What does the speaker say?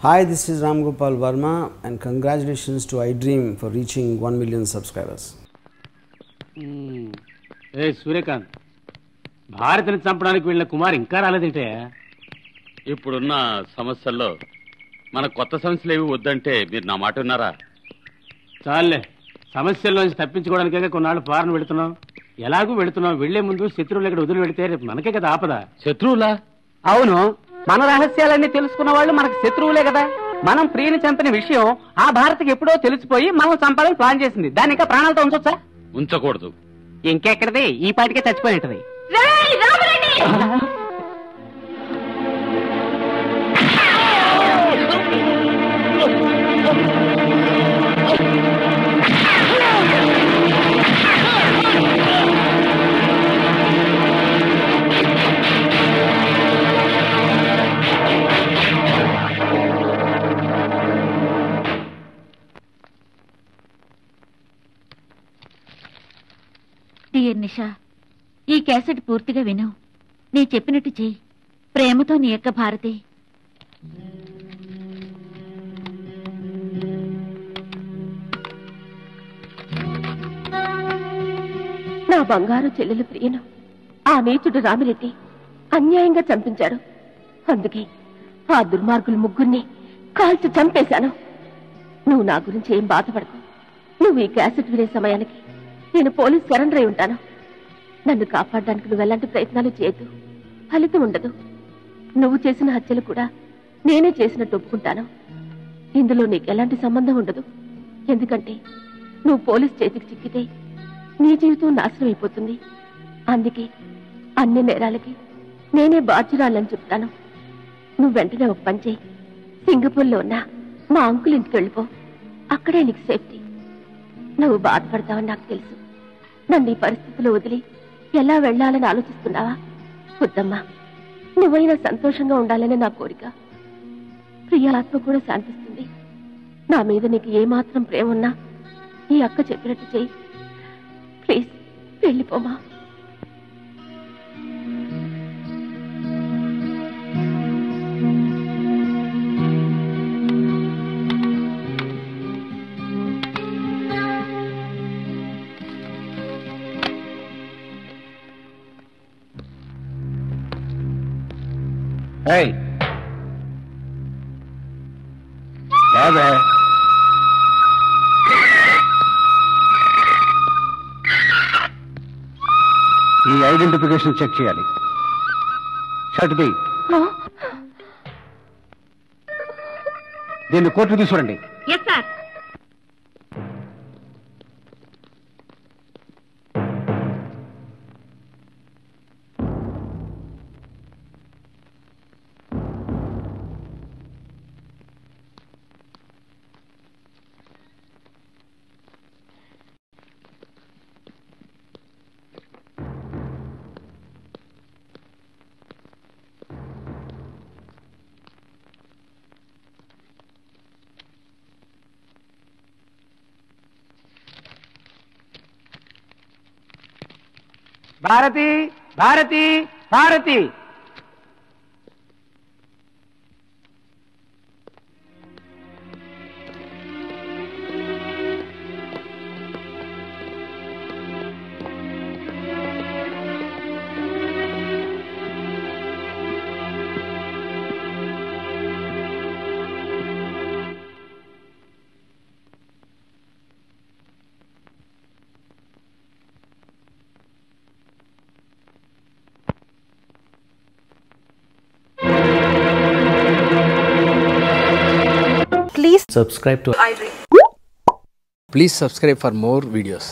Hi, this is Ram Gopal Verma and congratulations to iDream for reaching 1 million subscribers. Hey Suryakanth, భారత్ని చంపడానికి వెళ్ళిన కుమార్ ఇంకా రాలేదంటే ఇప్పుడున్న సమస్యల్లో మన కొత్త సమస్యలు ఏవి వద్దంటే మీరు నా మాట విన్నారా? చాలే, సమస్యల్లోంచి తప్పించుకోవడానికే కొన్నాళ్ళు ఫారెన్ వెళుతున్నాం. ఎలాగూ వెళుతున్నాం, వెళ్లే ముందు శత్రువులు ఇక్కడ వదిలి వెళితే రేపు మనకే కదా ఆపద. శత్రువులా? అవును, మన రహస్యాలన్నీ తెలుసుకున్న వాళ్ళు మనకు శత్రువులే కదా. మనం ప్రియని చంపిన విషయం ఆ భారత్కి ఎప్పుడో తెలిసిపోయి మనం చంపాలని ప్లాన్ చేసింది. దాని ఇంకా ప్రాణాలతో ఉంచొచ్చా? ఉంచకూడదు. ఇంకెక్కడిది, ఈ పాటికే చచ్చిపోయినది. డియర్ నిషా, ఈ క్యాసెట్ పూర్తిగా విను. నీ చెప్పినట్టు చెయ్యి. ప్రేమతో నీ యొక్క భారతి. నా బంగారు చెల్లెలు ప్రియను ఆ నీచుడు రామిరెడ్డి అన్యాయంగా చంపించాడు. అందుకే ఆ దుర్మార్గులు ముగ్గురిని కాల్చి చంపేశాను. నువ్వు నా గురించి ఏం బాధపడకు. నువ్వు ఈ క్యాసెట్ వినే సమయానికి నేను పోలీస్ సరెండర్ అయి ఉంటాను. నన్ను కాపాడడానికి నువ్వు ఎలాంటి ప్రయత్నాలు చేయొద్దు, ఫలితం ఉండదు. నువ్వు చేసిన హత్యలు కూడా నేనే చేసినట్టు ఒప్పుకుంటాను. ఇందులో నీకు ఎలాంటి సంబంధం ఉండదు. ఎందుకంటే నువ్వు పోలీస్ చేతికి చిక్కితే నీ జీవితం నాశనం అయిపోతుంది. అందుకే అన్ని నేరాలకి నేనే బాధ్యురాలని చెప్తాను. నువ్వు వెంటనే ఒక పని చేయి. సింగపూర్లో ఉన్న మా అంకుల్ ఇంటికి వెళ్ళిపో. అక్కడే నీకు సేఫ్టీ. నువ్వు బాధపడతావని నాకు తెలుసు. నన్ను ఈ పరిస్థితిలో వదిలి ఎలా వెళ్లాలని ఆలోచిస్తున్నావా? వద్దమ్మా, నువ్వైనా సంతోషంగా ఉండాలని నా కోరిక. ప్రియాత్మ కూడా శాంతిస్తుంది. నా మీద నీకు ఏమాత్రం ప్రేమ ఉన్నా ఈ అక్క చెప్పినట్టు చెయ్యి. ప్లీజ్ వెళ్ళిపోమా. Hey. Bebe. ఈ ఐడెంటిఫికేషన్ చెక్ చేయాలి. షర్ట్ ది. దీన్ని కోర్టుకు తీసుకురండి. Yes sir. Bharati, Bharati, Bharati. Subscribe to iDream. Please subscribe for more videos.